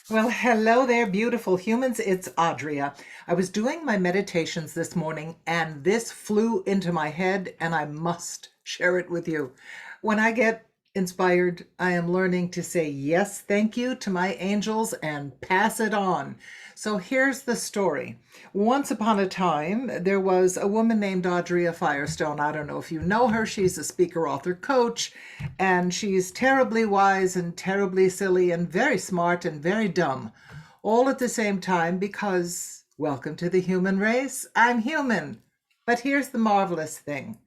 Well, hello there, beautiful humans. It's Adria. I was doing my meditations this morning and this flew into my head, and I must share it with you. When I get inspired, I am learning to say yes, thank you to my angels and pass it on. So here's the story. Once upon a time, there was a woman named Adria Firestone. I don't know if you know her. She's a speaker, author, coach, and she's terribly wise and terribly silly and very smart and very dumb, all at the same time because, welcome to the human race. I'm human. But here's the marvelous thing.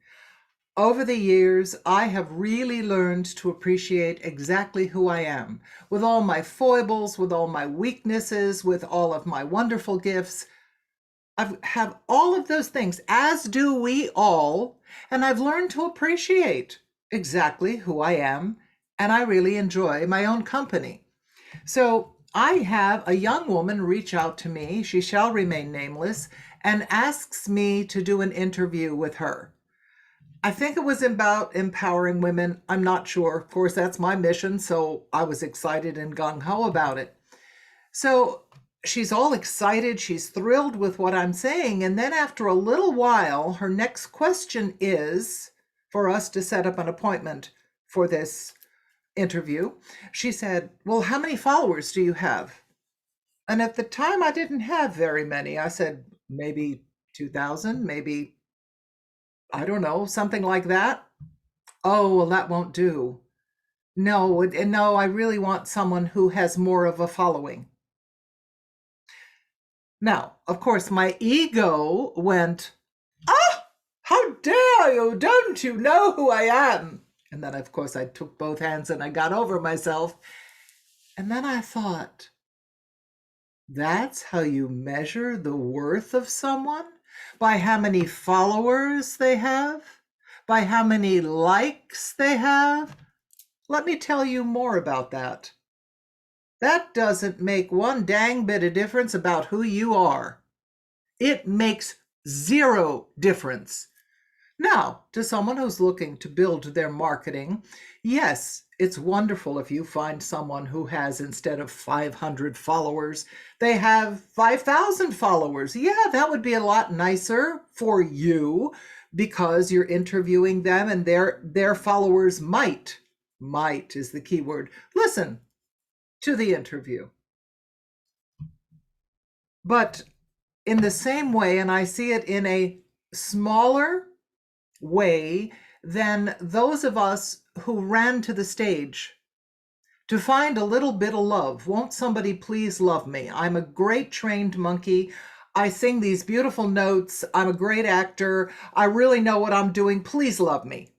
Over the years, I have really learned to appreciate exactly who I am, with all my foibles, with all my weaknesses, with all of my wonderful gifts. I have all of those things, as do we all, and I've learned to appreciate exactly who I am, and I really enjoy my own company. So I have a young woman reach out to me, she shall remain nameless, and asks me to do an interview with her. I think it was about empowering women. I'm not sure. Of course, that's my mission, so I was excited and gung ho about it. So she's all excited. She's thrilled with what I'm saying. And then after a little while, her next question is for us to set up an appointment for this interview. She said, "Well, how many followers do you have?" And at the time, I didn't have very many. I said, maybe 2,000, maybe, I don't know, something like that. Oh, well, that won't do. No, and no, I really want someone who has more of a following. Now, of course, my ego went, ah, how dare you? Don't you know who I am? And then, of course, I took both hands and I got over myself. And then I thought, that's how you measure the worth of someone? By how many followers they have? By how many likes they have? Let me tell you more about that. That doesn't make one dang bit of difference about who you are. It makes zero difference. Now, to someone who's looking to build their marketing, yes, it's wonderful if you find someone who has, instead of 500 followers, they have 5,000 followers. Yeah, that would be a lot nicer for you because you're interviewing them and their followers might is the key word, listen to the interview. But in the same way, and I see it in a smaller way than those of us who ran to the stage to find a little bit of love. Won't somebody please love me? I'm a great trained monkey. I sing these beautiful notes. I'm a great actor. I really know what I'm doing. Please love me.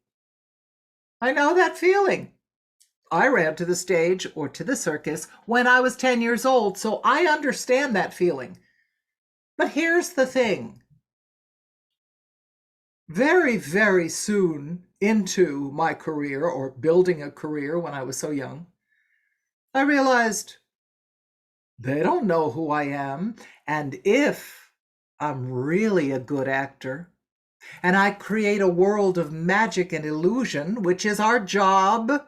I know that feeling. I ran to the stage or to the circus when I was 10 years old, so I understand that feeling. But here's the thing. Very, very soon into my career, or building a career when I was so young, I realized they don't know who I am. And if I'm really a good actor and I create a world of magic and illusion, which is our job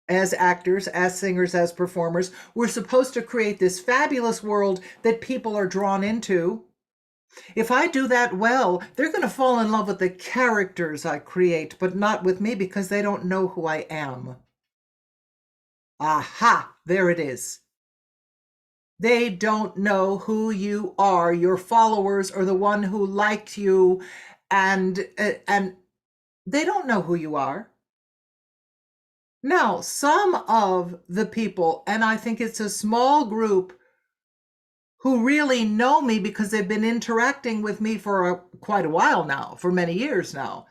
as actors, as singers, as performers, we're supposed to create this fabulous world that people are drawn into. If I do that well, they're going to fall in love with the characters I create, but not with me because they don't know who I am. Aha, there it is. They don't know who you are. Your followers are the one who liked you, and they don't know who you are. Now, some of the people, and I think it's a small group, who really know me because they've been interacting with me for quite a while now, for many years now.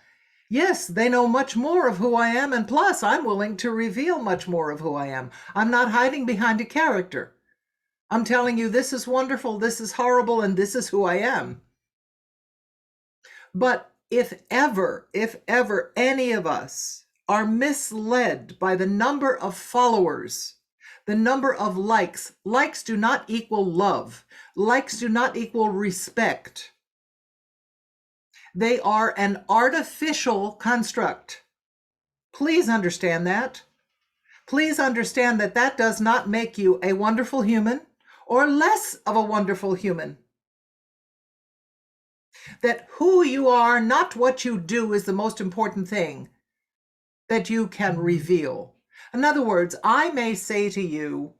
Yes, they know much more of who I am, and plus, I'm willing to reveal much more of who I am. I'm not hiding behind a character. I'm telling you, this is wonderful, this is horrible, and this is who I am. But if ever any of us are misled by the number of followers, the number of likes, likes do not equal love. Likes do not equal respect. They are an artificial construct. Please understand that. please understand that that does not make you a wonderful human or less of a wonderful human. That who you are, not what you do, is the most important thing that you can reveal. In other words, I may say to you,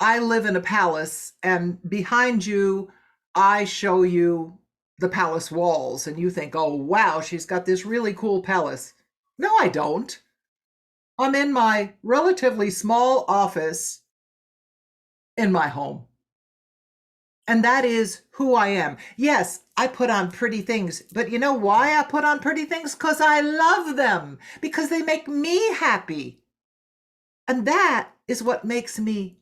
I live in a palace, and behind you, I show you the palace walls, and you think, oh, wow, she's got this really cool palace. No, I don't. I'm in my relatively small office in my home. And that is who I am. Yes, I put on pretty things, but you know why I put on pretty things? Because I love them, because they make me happy. And that is what makes me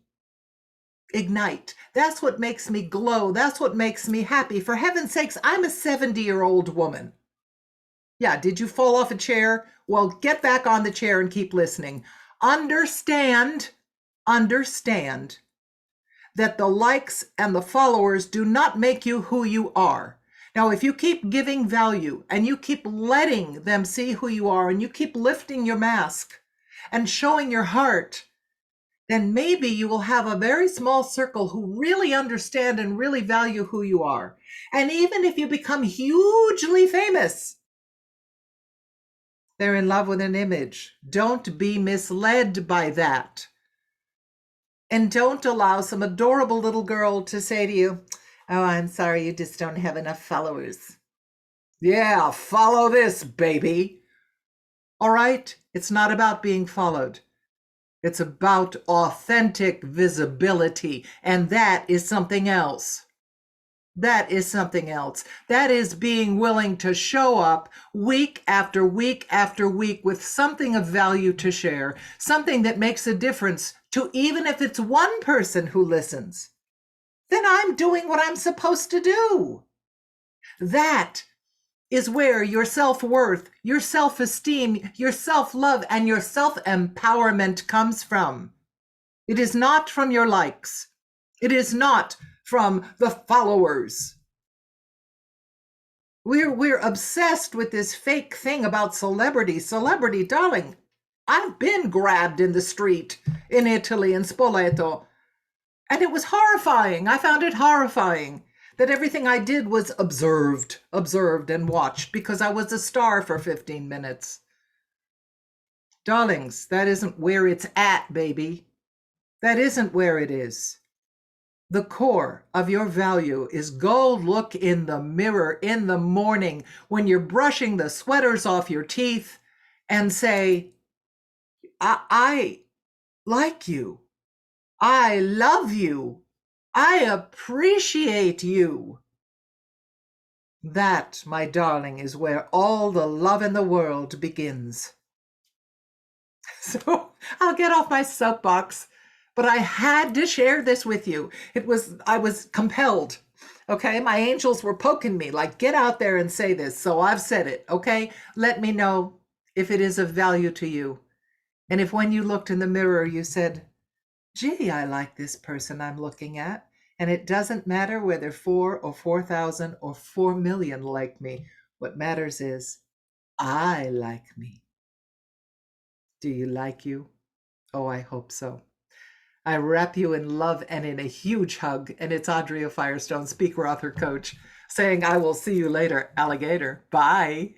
ignite. That's what makes me glow. That's what makes me happy. For heaven's sakes, I'm a 70-year-old woman. Yeah, did you fall off a chair? Well, get back on the chair and keep listening. Understand that the likes and the followers do not make you who you are. Now, if you keep giving value and you keep letting them see who you are and you keep lifting your mask and showing your heart, then maybe you will have a very small circle who really understand and really value who you are. And even if you become hugely famous, they're in love with an image. Don't be misled by that. And don't allow some adorable little girl to say to you, oh, I'm sorry, you just don't have enough followers. Yeah, follow this, baby. All right? It's not about being followed. It's about authentic visibility, and that is something else. That is something else. That is being willing to show up week after week after week with something of value to share, something that makes a difference to, even if it's one person who listens. Then I'm doing what I'm supposed to do. That is where your self-worth, your self-esteem, your self-love, and your self-empowerment comes from. It is not from your likes. It is not from the followers. We're obsessed with this fake thing about celebrity. Celebrity, darling, I've been grabbed in the street in Italy, in Spoleto, and it was horrifying. I found it horrifying that everything I did was observed and watched because I was a star for 15 minutes. Darlings, that isn't where it's at, baby. That isn't where it is. The core of your value is go look in the mirror in the morning when you're brushing the sweaters off your teeth and say, I like you. I love you. I appreciate you. That, my darling, is where all the love in the world begins. So I'll get off my soapbox, but I had to share this with you. I was compelled. Okay, my angels were poking me like, get out there and say this. So I've said it. Okay, let me know if it is of value to you. And if when you looked in the mirror, you said, gee, I like this person I'm looking at. And it doesn't matter whether 4 or 4,000 or 4 million like me. What matters is I like me. Do you like you? Oh, I hope so. I wrap you in love and in a huge hug. And it's Adria Firestone, speaker, author, coach, saying I will see you later, alligator. Bye.